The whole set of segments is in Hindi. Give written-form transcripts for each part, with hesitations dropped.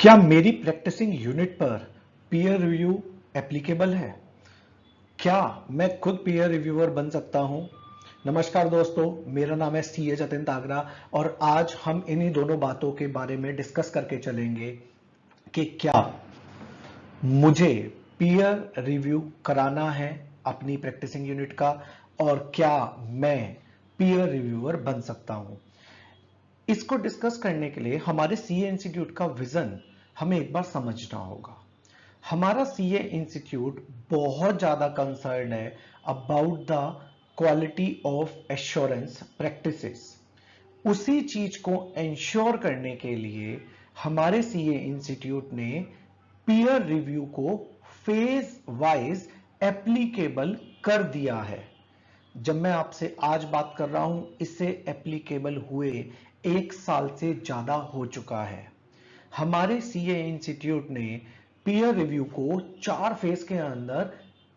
क्या मेरी प्रैक्टिसिंग यूनिट पर पीयर रिव्यू एप्लीकेबल है? क्या मैं खुद पीयर रिव्यूअर बन सकता हूं? नमस्कार दोस्तों, मेरा नाम है सी ए जतिन तागरा और आज हम इन्हीं दोनों बातों के बारे में डिस्कस करके चलेंगे कि क्या मुझे पीयर रिव्यू कराना है अपनी प्रैक्टिसिंग यूनिट का और क्या मैं पीयर रिव्यूअर बन सकता हूं। इसको डिस्कस करने के लिए हमारे सीए इंस्टीट्यूट का विजन हमें एक बार समझना होगा। हमारा सीए इंस्टीट्यूट बहुत ज्यादा कंसर्न है about the quality of assurance practices. उसी चीज को इंश्योर करने के लिए हमारे सीए इंस्टीट्यूट ने पीयर रिव्यू को फेज वाइज एप्लीकेबल कर दिया है। जब मैं आपसे आज बात कर रहा हूं, इससे एप्लीकेबल हुए 1 साल से ज्यादा हो चुका है। हमारे सीए इंस्टीट्यूट ने पीयर रिव्यू को 4 फेज के अंदर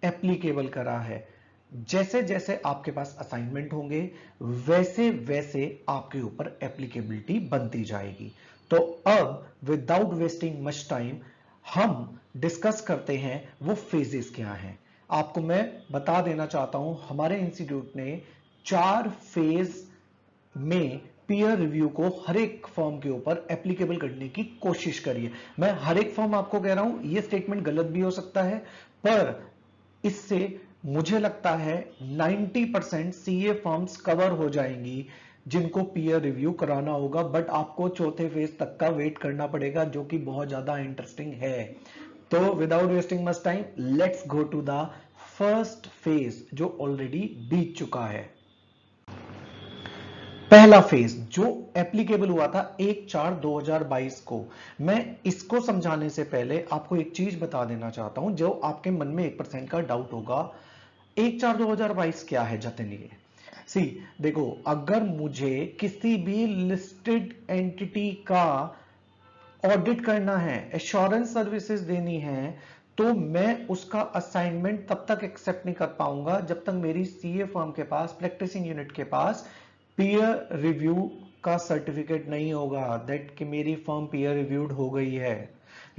एप्लीकेबल करा है। जैसे जैसे आपके पास असाइनमेंट होंगे वैसे वैसे आपके ऊपर एप्लीकेबिलिटी बनती जाएगी। तो अब विदाउट वेस्टिंग मच टाइम हम डिस्कस करते हैं वो फेजेस क्या हैं। आपको मैं बता देना चाहता हूं, हमारे इंस्टीट्यूट ने 4 फेज में पीयर रिव्यू को हर एक फॉर्म के ऊपर एप्लीकेबल करने की कोशिश करिए। मैं हर एक फॉर्म आपको कह रहा हूं, यह स्टेटमेंट गलत भी हो सकता है, पर इससे मुझे लगता है 90% सीए फॉर्म्स कवर हो जाएंगी जिनको पीयर रिव्यू कराना होगा। बट आपको चौथे फेज तक का वेट करना पड़ेगा, जो कि बहुत ज्यादा इंटरेस्टिंग है। तो without wasting much time, let's go to the first phase जो ऑलरेडी बीत चुका है। पहला फेज जो एप्लीकेबल हुआ था 1/4/2022 को। मैं इसको समझाने से पहले आपको एक चीज बता देना चाहता हूं जो आपके मन में 1% का डाउट होगा। 1/4/2022 क्या है जतिन? ये सी देखो, अगर मुझे किसी भी लिस्टेड एंटिटी का ऑडिट करना है, एश्योरेंस सर्विसेज देनी है, तो मैं उसका असाइनमेंट तब तक एक्सेप्ट नहीं कर पाऊंगा जब तक मेरी सीए फर्म के पास, प्रैक्टिसिंग यूनिट के पास पीयर रिव्यू का सर्टिफिकेट नहीं होगा दैट कि मेरी फर्म पीयर रिव्यूड हो गई है।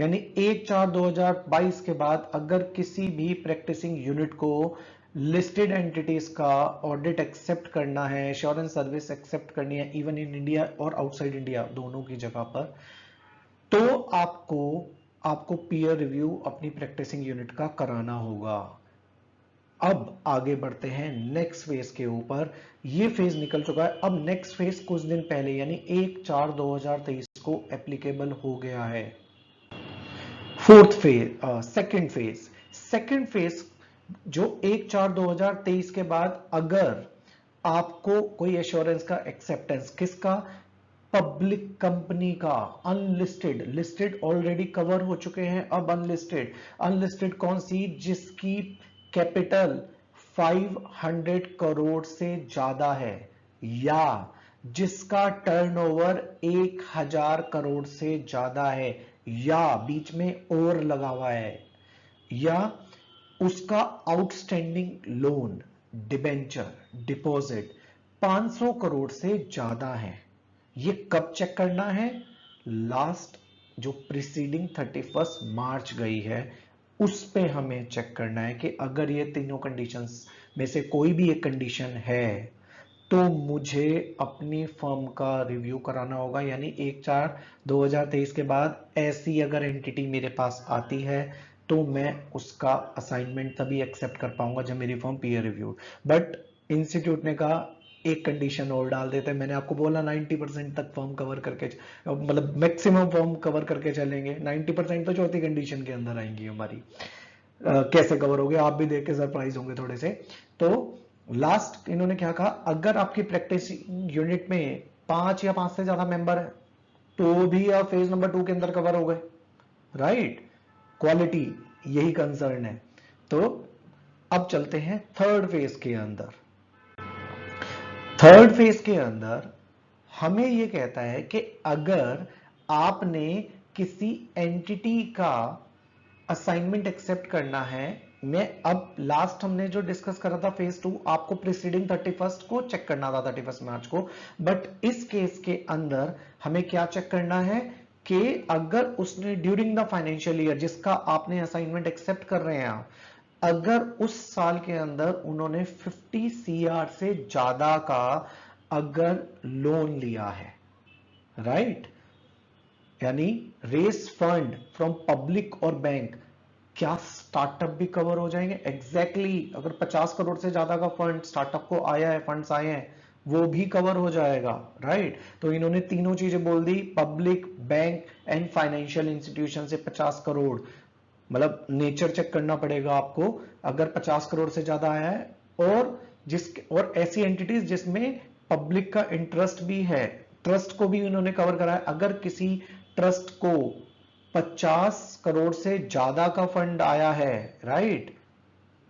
यानी 1/4/2022 के बाद अगर किसी भी प्रैक्टिसिंग यूनिट को लिस्टेड एंटिटीज का ऑडिट एक्सेप्ट करना है, एश्योरेंस सर्विस एक्सेप्ट करनी है, इवन इन इंडिया और आउटसाइड इंडिया दोनों की जगह पर, तो आपको पीयर रिव्यू अपनी प्रैक्टिसिंग यूनिट का कराना होगा। अब आगे बढ़ते हैं नेक्स्ट फेज के ऊपर। ये फेज निकल चुका है। अब नेक्स्ट फेज कुछ दिन पहले यानी 1/4/2023 को एप्लीकेबल हो गया है। फोर्थ फेज, सेकंड फेज जो 1/4/2023 के बाद अगर आपको कोई एश्योरेंस का एक्सेप्टेंस, किसका? पब्लिक कंपनी का, अनलिस्टेड, लिस्टेड ऑलरेडी कवर हो चुके हैं, अब अनलिस्टेड। अनलिस्टेड कौन सी? जिसकी कैपिटल 500 करोड़ से ज्यादा है या जिसका टर्नओवर 1000 करोड़ से ज्यादा है या बीच में और लगा हुआ है, या उसका outstanding loan, debenture, deposit 500 crore से ज्यादा है। ये कब चेक करना है? लास्ट जो प्रीसीडिंग 31 मार्च गई है उस पे हमें चेक करना है कि अगर ये तीनों कंडीशंस में से कोई भी एक कंडीशन है तो मुझे अपनी फर्म का रिव्यू कराना होगा। यानी 1/4/2023 के बाद ऐसी अगर एंटिटी मेरे पास आती है तो मैं उसका असाइनमेंट तभी एक्सेप्ट कर पाऊंगा जब मेरी firm peer review. But institute ने कहा एक कंडीशन और डाल देते हैं। मैंने आपको बोला 90% तक फॉर्म कवर करके, मतलब मैक्सिमम फॉर्म कवर करके चलेंगे। 90% तो चौथी कंडीशन के अंदर आएंगी हमारी। कैसे कवर हो गया आप भी देख के सरप्राइज होंगे थोड़े से। तो लास्ट इन्होंने क्या कहा, अगर आपकी प्रैक्टिस यूनिट में 5 या 5 से ज्यादा मेंबर है तो भी आप फेज नंबर 2 के अंदर कवर हो गए। राइट, क्वालिटी यही कंसर्न है। तो अब चलते हैं थर्ड फेज के अंदर। थर्ड फेज के अंदर हमें यह कहता है कि अगर आपने किसी एंटिटी का असाइनमेंट एक्सेप्ट करना है, मैं अब लास्ट हमने जो डिस्कस करा था फेज 2, आपको प्रीसीडिंग 31 को चेक करना था, 31 मार्च को। बट इस केस के अंदर हमें क्या चेक करना है कि अगर उसने ड्यूरिंग द फाइनेंशियल ईयर जिसका आपने असाइनमेंट एक्सेप्ट कर रहे हैं आप, अगर उस साल के अंदर उन्होंने 50 CR से ज्यादा का अगर लोन लिया है, राइट, यानी रेस फंड फ्रॉम पब्लिक और बैंक, क्या स्टार्टअप भी कवर हो जाएंगे? एग्जैक्टली अगर 50 करोड़ से ज्यादा का फंड स्टार्टअप को आया है, फंड्स आए हैं, वो भी कवर हो जाएगा, राइट। तो इन्होंने तीनों चीजें बोल दी, public, bank and financial institution से 50 करोड़, मतलब नेचर चेक करना पड़ेगा आपको अगर 50 करोड़ से ज्यादा आया है, और ऐसी एंटिटीज जिसमें पब्लिक का इंटरेस्ट भी है, ट्रस्ट को भी उन्होंने कवर करा है। अगर किसी ट्रस्ट को 50 करोड़ से ज्यादा का फंड आया है, राइट,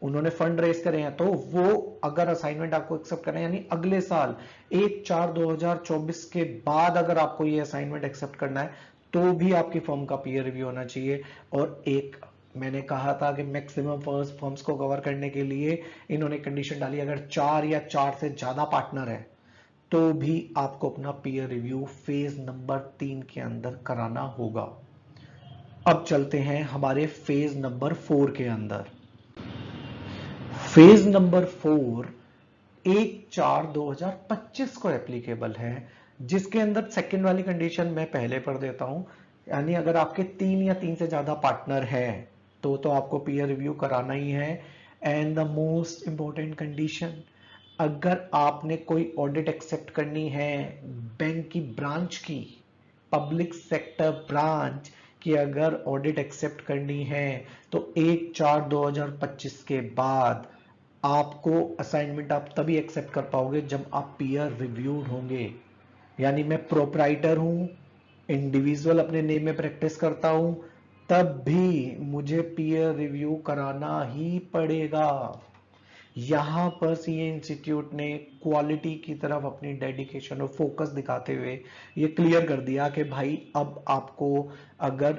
उन्होंने फंड रेस करे हैं, तो वो अगर असाइनमेंट आपको एक्सेप्ट करें, यानी अगले साल 1/4/2024 के बाद अगर आपको ये असाइनमेंट एक्सेप्ट करना है, तो भी आपकी फर्म का पीयर रिव्यू होना चाहिए। और एक मैंने कहा था कि मैक्सिमम फर्म्स को कवर करने के लिए इन्होंने कंडीशन डाली, अगर 4 या 4 से ज्यादा पार्टनर है तो भी आपको अपना पीयर रिव्यू फेज नंबर 3 के अंदर कराना होगा। अब चलते हैं हमारे फेज नंबर 4 के अंदर। फेज नंबर 4 1/4/2025 को एप्लीकेबल है, जिसके अंदर सेकंड वाली कंडीशन मैं पहले पढ़ देता हूं, यानी अगर आपके 3 या 3 से ज्यादा पार्टनर है तो आपको पीयर रिव्यू कराना ही है। And the most important condition, अगर आपने कोई ऑडिट एक्सेप्ट करनी है बैंक की ब्रांच की, पब्लिक सेक्टर ब्रांच की अगर ऑडिट एक्सेप्ट करनी है, तो 1/4/2025 के बाद आपको असाइनमेंट आप तभी एक्सेप्ट कर पाओगे जब आप पीयर रिव्यूड होंगे। यानी मैं प्रोप्राइटर हूं, इंडिविजुअल अपने नेम में प्रैक्टिस करता हूं, तब भी मुझे पीयर रिव्यू कराना ही पड़ेगा। यहां पर सीए इंस्टीट्यूट ने क्वालिटी की तरफ अपनी डेडिकेशन और फोकस दिखाते हुए ये क्लियर कर दिया कि भाई अब आपको अगर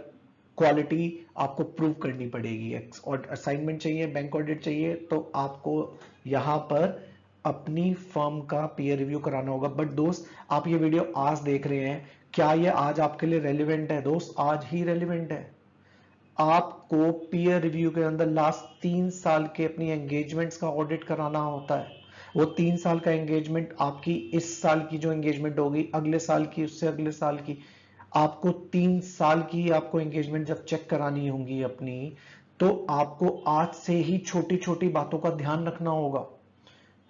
क्वालिटी आपको प्रूव करनी पड़ेगी, और असाइनमेंट चाहिए, बैंक ऑडिट चाहिए, तो आपको यहां पर अपनी फर्म का पीयर रिव्यू कराना होगा। बट दोस्त, आप ये वीडियो आज देख रहे हैं, क्या ये आज आपके लिए रेलिवेंट है? दोस्त, आज ही रेलिवेंट है। आपको पीयर रिव्यू के अंदर लास्ट 3 साल के अपनी एंगेजमेंट्स का ऑडिट कराना होता है। वो 3 साल का एंगेजमेंट आपकी इस साल की जो एंगेजमेंट होगी, अगले साल की, उससे अगले साल की, आपको 3 साल की आपको एंगेजमेंट जब चेक करानी होगी अपनी, तो आपको आज से ही छोटी छोटी बातों का ध्यान रखना होगा,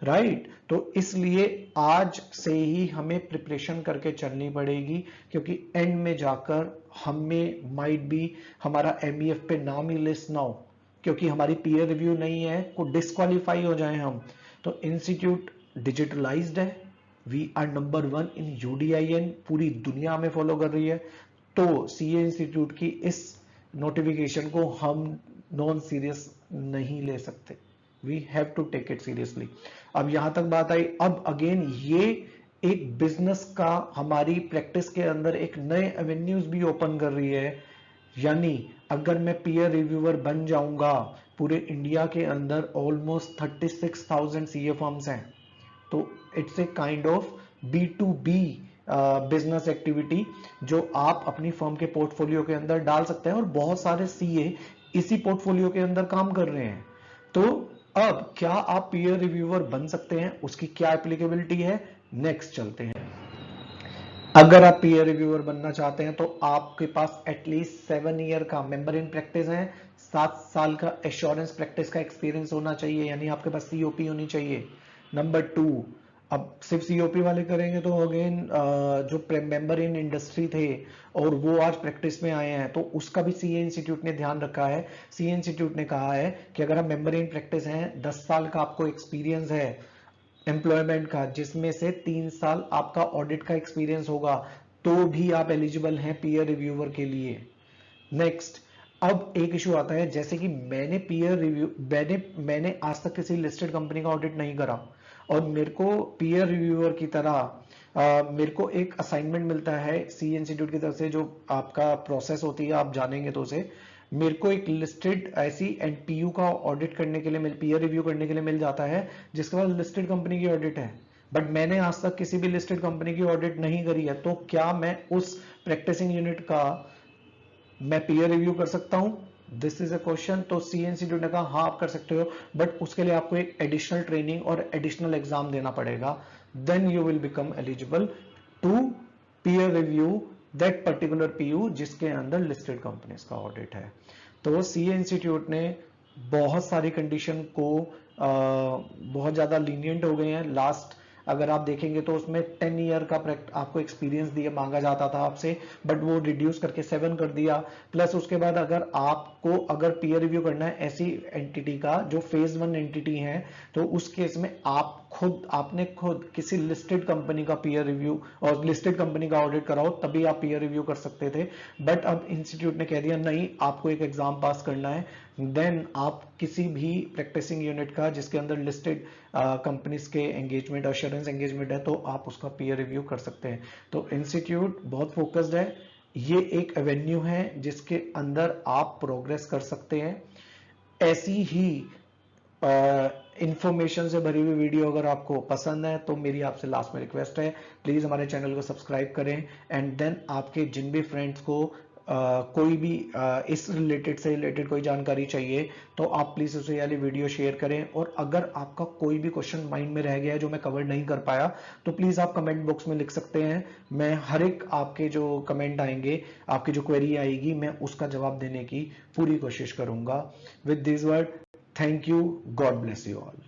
राइट। तो इसलिए आज से ही हमें प्रिपरेशन करके चलनी पड़ेगी, क्योंकि एंड में जाकर हमें माइट बी हमारा एमईएफ पे नाम ही लिस्ट ना हो, क्योंकि हमारी पीयर रिव्यू नहीं है, को डिस्क्वालीफाई हो जाए हम। तो इंस्टीट्यूट डिजिटलाइज्ड है, वी आर नंबर 1 इन यूडीआईएन, पूरी दुनिया में फॉलो कर रही है। तो सीए इंस्टीट्यूट की इस नोटिफिकेशन को हम नॉन सीरियस नहीं ले सकते, we have to take it seriously. अब यहां तक बात आई, अब अगेन ये एक बिजनेस का हमारी प्रैक्टिस के अंदर एक नए एवेन्यूज भी ओपन कर रही है। यानी अगर मैं पीयर रिव्यूअर बन जाऊंगा, पूरे इंडिया के अंदर ऑलमोस्ट 36,000 सीए फर्म्स हैं, तो it's a kind of B2B business activity जो आप अपनी फर्म के पोर्टफोलियो के अंदर डाल सकते हैं, और बहुत सारे सीए इसी पोर्टफोलियो के अंदर काम कर रहे हैं। तो अब क्या आप पीयर रिव्यूअर बन सकते हैं, उसकी क्या एप्लीकेबिलिटी है, नेक्स्ट चलते हैं। अगर आप पीयर रिव्यूअर बनना चाहते हैं तो आपके पास एटलीस्ट 7 ईयर का मेंबर इन प्रैक्टिस है, 7 साल का एश्योरेंस प्रैक्टिस का एक्सपीरियंस होना चाहिए, यानी आपके पास सीओपी होनी चाहिए। नंबर 2, अब सिर्फ सीओपी वाले करेंगे तो अगेन जो मेंबर इन इंडस्ट्री थे और वो आज प्रैक्टिस में आए हैं, तो उसका भी सीए इंस्टीट्यूट ने ध्यान रखा है। सीए इंस्टीट्यूट ने कहा है कि अगर आप मेंबर इन प्रैक्टिस हैं, 10 साल का आपको एक्सपीरियंस है एम्प्लॉयमेंट का, जिसमें से 3 साल आपका ऑडिट का एक्सपीरियंस होगा, तो भी आप एलिजिबल हैं पीयर रिव्यूअर के लिए। नेक्स्ट, अब एक इशू आता है, जैसे कि मैंने पीयर रिव्यू मैंने आज तक किसी लिस्टेड कंपनी का ऑडिट नहीं करा, और मेरे को पीयर रिव्यूअर की तरह मेरे को एक असाइनमेंट मिलता है सी इंस्टीट्यूट की तरफ से, जो आपका प्रोसेस होती है आप जानेंगे तो उसे, मेरे को एक लिस्टेड ऐसी एनपीयू का ऑडिट करने के लिए पीयर रिव्यू करने के लिए मिल जाता है, जिसके बाद लिस्टेड कंपनी की ऑडिट है। बट मैंने आज तक किसी भी लिस्टेड कंपनी की ऑडिट नहीं करी है, तो क्या मैं उस प्रैक्टिसिंग यूनिट का मैं पीयर रिव्यू कर सकता हूं? This is a question. तो सी इंस्टीट्यूट ने कहा हाँ आप कर सकते हो, बट उसके लिए आपको एक एडिशनल ट्रेनिंग और एडिशनल एग्जाम देना पड़ेगा, then you will become eligible to peer review that particular PU जिसके अंदर लिस्टेड कंपनीज का ऑडिट है। तो सी इंस्टीट्यूट ने बहुत सारी कंडीशन को बहुत ज्यादा लीनियंट हो गए हैं। लास्ट अगर आप देखेंगे तो उसमें 10 ईयर का आपको एक्सपीरियंस दिया मांगा जाता था आपसे, बट वो रिड्यूस करके 7 कर दिया। प्लस उसके बाद अगर पीयर रिव्यू करना है ऐसी एंटिटी का जो फेज 1 एंटिटी है, तो उस केस में आपने खुद किसी लिस्टेड कंपनी का पीयर रिव्यू और लिस्टेड कंपनी का ऑडिट कराओ, तभी आप पीयर रिव्यू कर सकते थे। बट अब इंस्टीट्यूट ने कह दिया नहीं, आपको एक एग्जाम पास करना है, देन आप किसी भी प्रैक्टिसिंग यूनिट का जिसके अंदर लिस्टेड कंपनीज के एंगेजमेंट अश्योरेंस एंगेजमेंट है, तो आप उसका पीयर रिव्यू कर सकते हैं। तो इंस्टीट्यूट बहुत फोकस्ड है, ये एक एवेन्यू है जिसके अंदर आप प्रोग्रेस कर सकते हैं। ऐसी ही इंफॉर्मेशन से भरी हुई वीडियो अगर आपको पसंद है तो मेरी आपसे लास्ट में रिक्वेस्ट है, प्लीज हमारे चैनल को सब्सक्राइब करें, एंड देन आपके जिन भी फ्रेंड्स को कोई भी इस रिलेटेड कोई जानकारी चाहिए तो आप प्लीज उसे वाली वीडियो शेयर करें। और अगर आपका कोई भी क्वेश्चन माइंड में रह गया है जो मैं कवर नहीं कर पाया, तो प्लीज आप कमेंट बॉक्स में लिख सकते हैं। मैं हर एक आपके जो कमेंट आएंगे, आपकी जो क्वेरी आएगी, मैं उसका जवाब देने की पूरी कोशिश करूंगा। With this word, thank you, God bless you all.